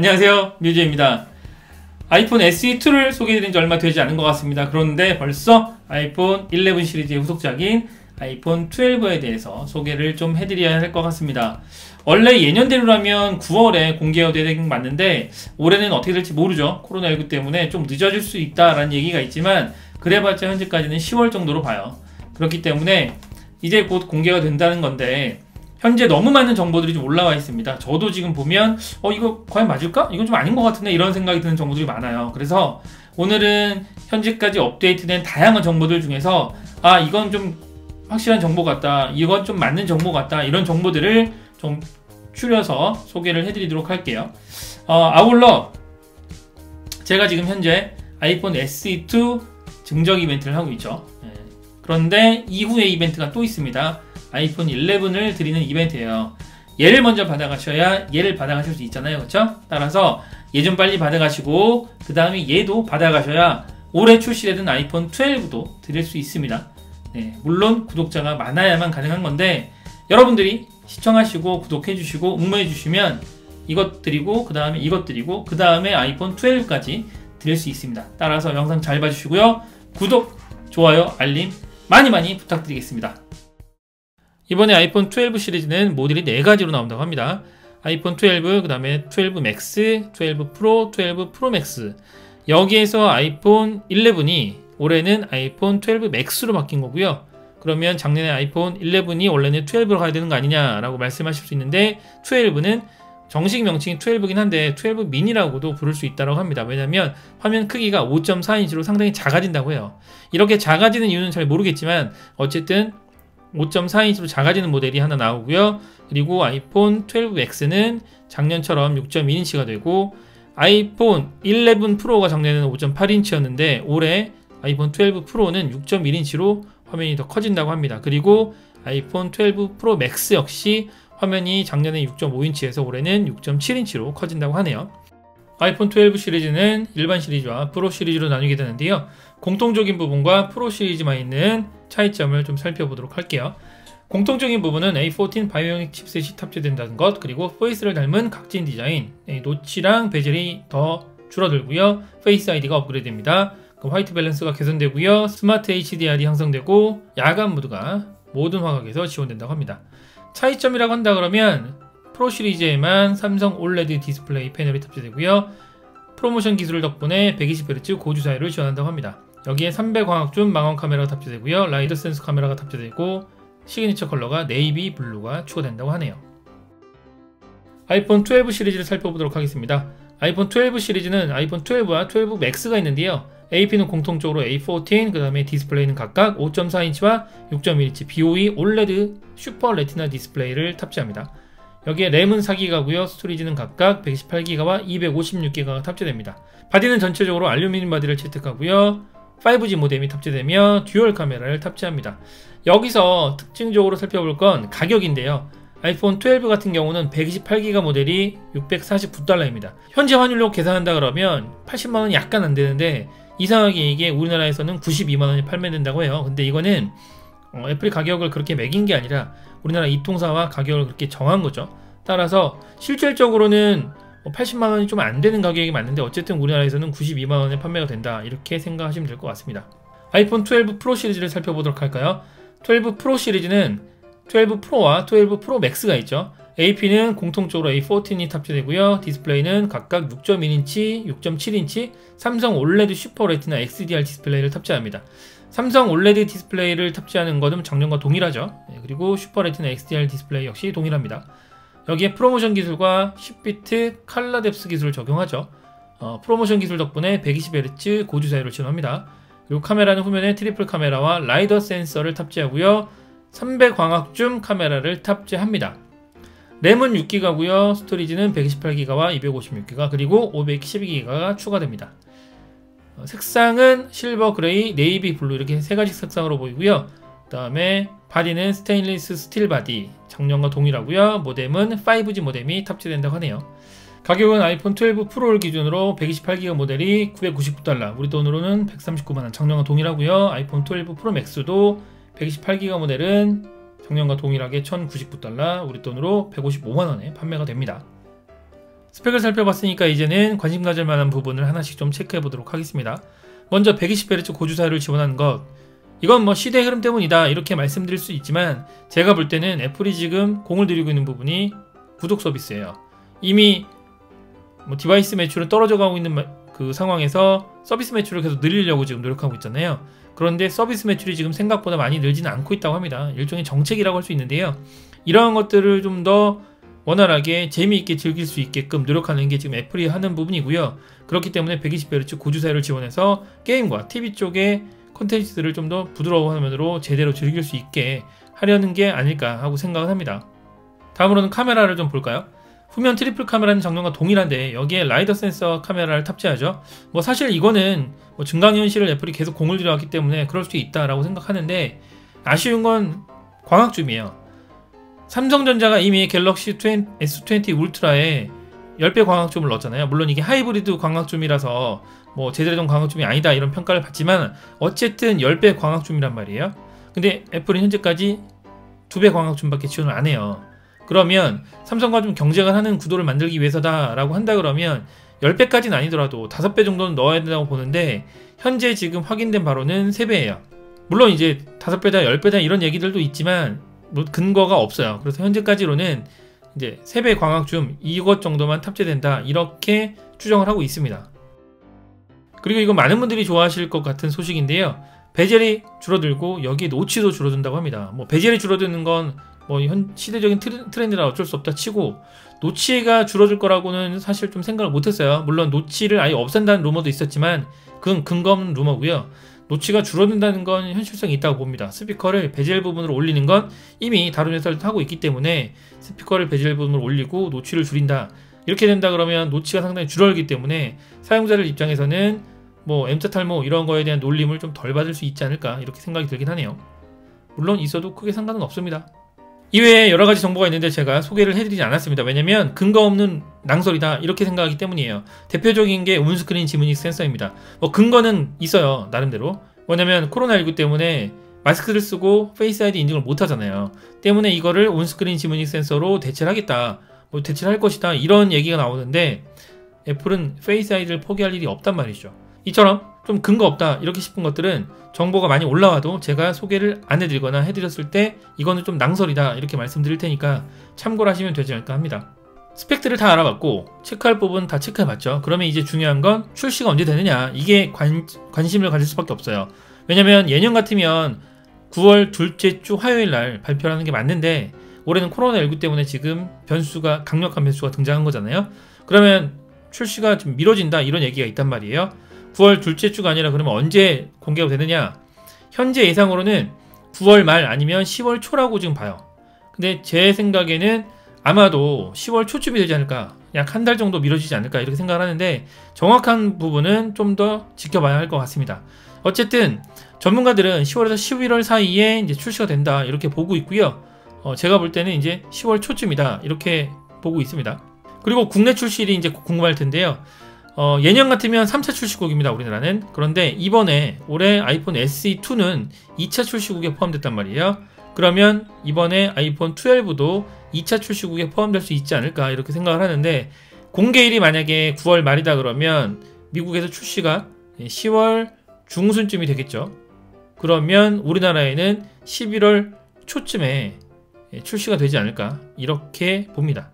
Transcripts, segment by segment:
안녕하세요, 뮤즈입니다. 아이폰 SE2를 소개해드린 지 얼마 되지 않은 것 같습니다. 그런데 벌써 아이폰 11 시리즈의 후속작인 아이폰 12에 대해서 소개를 좀 해드려야 할 것 같습니다. 원래 예년대로라면 9월에 공개가 되는 게 맞는데 올해는 어떻게 될지 모르죠. 코로나19 때문에 좀 늦어질 수 있다라는 얘기가 있지만 그래봤자 현재까지는 10월 정도로 봐요. 그렇기 때문에 이제 곧 공개가 된다는 건데 현재 너무 많은 정보들이 좀 올라와 있습니다. 저도 지금 보면 이거 과연 맞을까? 이건 좀 아닌 것 같은데 이런 생각이 드는 정보들이 많아요. 그래서 오늘은 현재까지 업데이트된 다양한 정보들 중에서 이건 좀 확실한 정보 같다, 이건 좀 맞는 정보 같다, 이런 정보들을 좀 추려서 소개를 해드리도록 할게요. 아울러 제가 지금 현재 아이폰 SE2 증정 이벤트를 하고 있죠. 그런데 이후에 이벤트가 또 있습니다. 아이폰 11을 드리는 이벤트예요. 얘를 먼저 받아가셔야 얘를 받아가실 수 있잖아요. 그렇죠? 따라서 얘 좀 빨리 받아가시고 그 다음에 얘도 받아가셔야 올해 출시되는 아이폰 12도 드릴 수 있습니다. 물론 구독자가 많아야만 가능한 건데 여러분들이 시청하시고 구독해주시고 응모해주시면 이것 드리고 그 다음에 이것 드리고 그 다음에 아이폰 12까지 드릴 수 있습니다. 따라서 영상 잘 봐주시고요. 구독, 좋아요, 알림 많이 부탁드리겠습니다. 이번에 아이폰 12 시리즈는 모델이 4가지로 나온다고 합니다. 아이폰 12, 그 다음에 12 맥스, 12 프로, 12 프로 맥스. 여기에서 아이폰 11이 올해는 아이폰 12 맥스로 바뀐 거고요. 그러면 작년에 아이폰 11이 원래는 12로 가야 되는 거 아니냐라고 말씀하실 수 있는데 12는 정식 명칭이 12긴 한데 12 미니라고도 부를 수 있다고 합니다. 왜냐면 화면 크기가 5.4인치로 상당히 작아진다고 해요. 이렇게 작아지는 이유는 잘 모르겠지만 어쨌든 5.4인치로 작아지는 모델이 하나 나오고요. 그리고 아이폰 12X는 작년처럼 6.1인치가 되고 아이폰 11 프로가 작년에는 5.8인치였는데 올해 아이폰 12 프로는 6.1인치로 화면이 더 커진다고 합니다. 그리고 아이폰 12 프로 맥스 역시 화면이 작년에 6.5인치에서 올해는 6.7인치로 커진다고 하네요. 아이폰 12 시리즈는 일반 시리즈와 프로 시리즈로 나뉘게 되는데요. 공통적인 부분과 프로 시리즈만 있는 차이점을 좀 살펴보도록 할게요. 공통적인 부분은 A14 바이오닉 칩셋이 탑재된다는 것, 그리고 페이스를 닮은 각진 디자인, 노치랑 베젤이 더 줄어들고요. 페이스 아이디가 업그레이드됩니다. 화이트 밸런스가 개선되고요. 스마트 HDR이 향상되고 야간 모드가 모든 화각에서 지원된다고 합니다. 차이점이라고 한다 그러면 프로 시리즈에만 삼성 올레드 디스플레이 패널이 탑재되고요. 프로모션 기술 덕분에 120Hz 고주사율을 지원한다고 합니다. 여기에 300광학줌 망원 카메라가 탑재되고요. 라이더 센서 카메라가 탑재되고 시그니처 컬러가 네이비 블루가 추가된다고 하네요. 아이폰 12 시리즈를 살펴보도록 하겠습니다. 아이폰 12 시리즈는 아이폰 12와 12 맥스가 있는데요. AP는 공통적으로 A14, 그 다음에 디스플레이는 각각 5.4인치와 6.1인치 BOE OLED 슈퍼 레티나 디스플레이를 탑재합니다. 여기에 램은 4기가고요. 스토리지는 각각 128기가와 256기가가 탑재됩니다. 바디는 전체적으로 알루미늄 바디를 채택하고요. 5G 모뎀이 탑재되며 듀얼 카메라를 탑재합니다. 여기서 특징적으로 살펴볼 건 가격인데요. 아이폰 12 같은 경우는 128기가 모델이 649달러입니다. 현재 환율로 계산한다 그러면 80만원이 약간 안 되는데 이상하게 이게 우리나라에서는 92만원에 판매된다고 해요. 근데 이거는 애플이 가격을 그렇게 매긴 게 아니라 우리나라 이통사와 가격을 그렇게 정한 거죠. 따라서 실질적으로는 80만원이 좀 안 되는 가격이 맞는데 어쨌든 우리나라에서는 92만원에 판매가 된다, 이렇게 생각하시면 될 것 같습니다. 아이폰 12 프로 시리즈를 살펴보도록 할까요? 12 프로 시리즈는 12 프로와 12 프로 맥스가 있죠. AP는 공통적으로 A14이 탑재되고요. 디스플레이는 각각 6.1인치, 6.7인치 삼성 올레드 슈퍼 레티나 XDR 디스플레이를 탑재합니다. 삼성 올레드 디스플레이를 탑재하는 것은 작년과 동일하죠. 그리고 슈퍼 레티나 XDR 디스플레이 역시 동일합니다. 여기에 프로모션 기술과 10비트 칼라 뎁스 기술을 적용하죠. 프로모션 기술 덕분에 120Hz 고주사율을 지원합니다. 그리고 카메라는 후면에 트리플 카메라와 라이더 센서를 탑재하고요. 300광학줌 카메라를 탑재합니다. 램은 6기가고요. 스토리지는 128기가와 256기가 그리고 512기가가 추가됩니다. 색상은 실버, 그레이, 네이비 블루 이렇게 3가지 색상으로 보이고요. 그 다음에 바디는 스테인리스 스틸 바디, 작년과 동일하고요. 모뎀은 5G 모뎀이 탑재된다고 하네요. 가격은 아이폰 12 프로를 기준으로 128기가 모델이 999달러, 우리 돈으로는 139만원, 작년과 동일하고요. 아이폰 12 프로 맥스도 128기가 모델은 작년과 동일하게 1099달러, 우리 돈으로 155만원에 판매가 됩니다. 스펙을 살펴봤으니까 이제는 관심 가질 만한 부분을 하나씩 좀 체크해 보도록 하겠습니다. 먼저 120Hz 고주사율을 지원하는 것, 이건 뭐 시대의 흐름 때문이다 이렇게 말씀드릴 수 있지만 제가 볼 때는 애플이 지금 공을 들이고 있는 부분이 구독 서비스예요. 이미 뭐 디바이스 매출은 떨어져 가고 있는 그 상황에서 서비스 매출을 계속 늘리려고 지금 노력하고 있잖아요. 그런데 서비스 매출이 지금 생각보다 많이 늘지는 않고 있다고 합니다. 일종의 정책이라고 할 수 있는데요. 이러한 것들을 좀 더 원활하게 재미있게 즐길 수 있게끔 노력하는 게 지금 애플이 하는 부분이고요. 그렇기 때문에 120Hz 고주사율을 지원해서 게임과 TV 쪽의 콘텐츠들을 좀 더 부드러운 화면으로 제대로 즐길 수 있게 하려는 게 아닐까 하고 생각을 합니다. 다음으로는 카메라를 좀 볼까요? 후면 트리플 카메라는 작년과 동일한데 여기에 라이더 센서 카메라를 탑재하죠. 뭐 사실 이거는 뭐 증강현실을 애플이 계속 공을 들여왔기 때문에 그럴 수 있다라고 생각하는데 아쉬운 건 광학줌이에요. 삼성전자가 이미 갤럭시 S20 울트라에 10배 광학줌을 넣었잖아요. 물론 이게 하이브리드 광학줌이라서 뭐 제대로 된 광학줌이 아니다 이런 평가를 받지만 어쨌든 10배 광학줌이란 말이에요. 근데 애플은 현재까지 2배 광학줌밖에 지원을 안 해요. 그러면 삼성과 좀 경쟁을 하는 구도를 만들기 위해서다 라고 한다 그러면 10배까지는 아니더라도 5배 정도는 넣어야 된다고 보는데 현재 지금 확인된 바로는 3배예요. 물론 이제 5배다 10배다 이런 얘기들도 있지만 뭐 근거가 없어요. 그래서 현재까지로는 이제 3배 광학줌 이것 정도만 탑재된다 이렇게 추정을 하고 있습니다. 그리고 이거 많은 분들이 좋아하실 것 같은 소식인데요. 베젤이 줄어들고 여기에 노치도 줄어든다고 합니다. 뭐 베젤이 줄어드는 건 뭐 시대적인 트렌드라 어쩔 수 없다 치고 노치가 줄어들 거라고는 사실 좀 생각을 못했어요. 물론 노치를 아예 없앤다는 루머도 있었지만 그건 근거 없는 루머고요. 노치가 줄어든다는 건 현실성이 있다고 봅니다. 스피커를 베젤 부분으로 올리는 건 이미 다른 회사들도 하고 있기 때문에 스피커를 베젤 부분으로 올리고 노치를 줄인다. 이렇게 된다 그러면 노치가 상당히 줄어들기 때문에 사용자들 입장에서는 뭐 M자 탈모 이런 거에 대한 놀림을 좀 덜 받을 수 있지 않을까 이렇게 생각이 들긴 하네요. 물론 있어도 크게 상관은 없습니다. 이외에 여러가지 정보가 있는데 제가 소개를 해드리지 않았습니다. 왜냐면 근거 없는 낭설이다 이렇게 생각하기 때문이에요. 대표적인 게 온스크린 지문익 센서입니다. 뭐 근거는 있어요 나름대로. 뭐냐면 코로나19 때문에 마스크를 쓰고 페이스 아이디 인증을 못 하잖아요. 때문에 이거를 온스크린 지문익 센서로 대체를 하겠다, 뭐 대체를 할 것이다 이런 얘기가 나오는데 애플은 페이스 아이디를 포기할 일이 없단 말이죠. 이처럼 좀 근거 없다 이렇게 싶은 것들은 정보가 많이 올라와도 제가 소개를 안 해드리거나 해드렸을 때 이거는 좀 낭설이다 이렇게 말씀드릴 테니까 참고를 하시면 되지 않을까 합니다. 스펙들을 다 알아봤고 체크할 부분 다 체크해봤죠. 그러면 이제 중요한 건 출시가 언제 되느냐, 이게 관심을 가질 수밖에 없어요. 왜냐면 예년 같으면 9월 둘째 주 화요일 날 발표하는 게 맞는데 올해는 코로나19 때문에 지금 강력한 변수가 등장한 거잖아요. 그러면 출시가 좀 미뤄진다 이런 얘기가 있단 말이에요. 9월 둘째 주가 아니라 그러면 언제 공개가 되느냐? 현재 예상으로는 9월 말 아니면 10월 초라고 지금 봐요. 근데 제 생각에는 아마도 10월 초쯤이 되지 않을까, 약 한 달 정도 미뤄지지 않을까 이렇게 생각을 하는데 정확한 부분은 좀 더 지켜봐야 할 것 같습니다. 어쨌든 전문가들은 10월에서 11월 사이에 이제 출시가 된다 이렇게 보고 있고요. 제가 볼 때는 이제 10월 초쯤이다 이렇게 보고 있습니다. 그리고 국내 출시일이 이제 궁금할 텐데요. 예년 같으면 3차 출시국입니다 우리나라는. 그런데 이번에 올해 아이폰 SE2는 2차 출시국에 포함됐단 말이에요. 그러면 이번에 아이폰 12도 2차 출시국에 포함될 수 있지 않을까 이렇게 생각을 하는데 공개일이 만약에 9월 말이다 그러면 미국에서 출시가 10월 중순쯤이 되겠죠. 그러면 우리나라에는 11월 초쯤에 출시가 되지 않을까 이렇게 봅니다.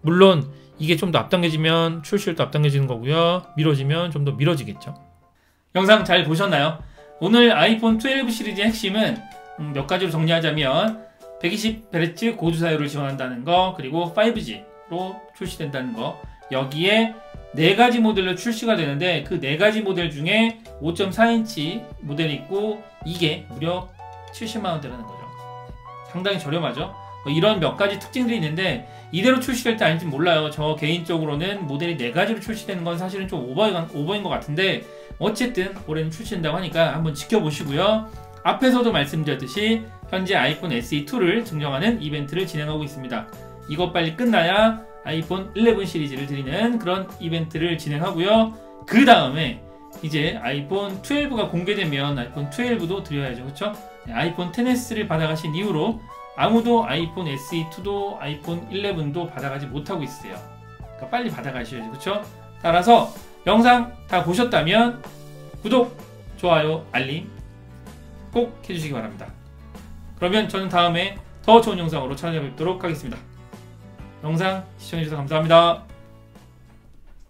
물론 이게 좀 더 앞당겨지면 출시일도 앞당겨지는 거고요. 미뤄지면 좀 더 미뤄지겠죠. 영상 잘 보셨나요? 오늘 아이폰 12 시리즈의 핵심은 몇 가지로 정리하자면 120Hz 고주사율을 지원한다는 거, 그리고 5G로 출시된다는 거, 여기에 4가지 모델로 출시가 되는데 그 4가지 모델 중에 5.4인치 모델이 있고 이게 무려 70만원대라는 거죠. 상당히 저렴하죠. 이런 몇 가지 특징들이 있는데 이대로 출시될지 아닌지 몰라요. 저 개인적으로는 모델이 4가지로 출시되는 건 사실은 좀 오버인 것 같은데 어쨌든 올해는 출시된다고 하니까 한번 지켜보시고요. 앞에서도 말씀드렸듯이 현재 아이폰 SE2를 증정하는 이벤트를 진행하고 있습니다. 이것 빨리 끝나야 아이폰 11 시리즈를 드리는 그런 이벤트를 진행하고요. 그 다음에 이제 아이폰 12가 공개되면 아이폰 12도 드려야죠. 그렇죠? 아이폰 XS를 받아가신 이후로 아무도 아이폰 SE2도 아이폰 11도 받아가지 못하고 있어요. 그러니까 빨리 받아가셔야죠. 그렇죠? 따라서 영상 다 보셨다면 구독, 좋아요, 알림 꼭 해주시기 바랍니다. 그러면 저는 다음에 더 좋은 영상으로 찾아뵙도록 하겠습니다. 영상 시청해주셔서 감사합니다.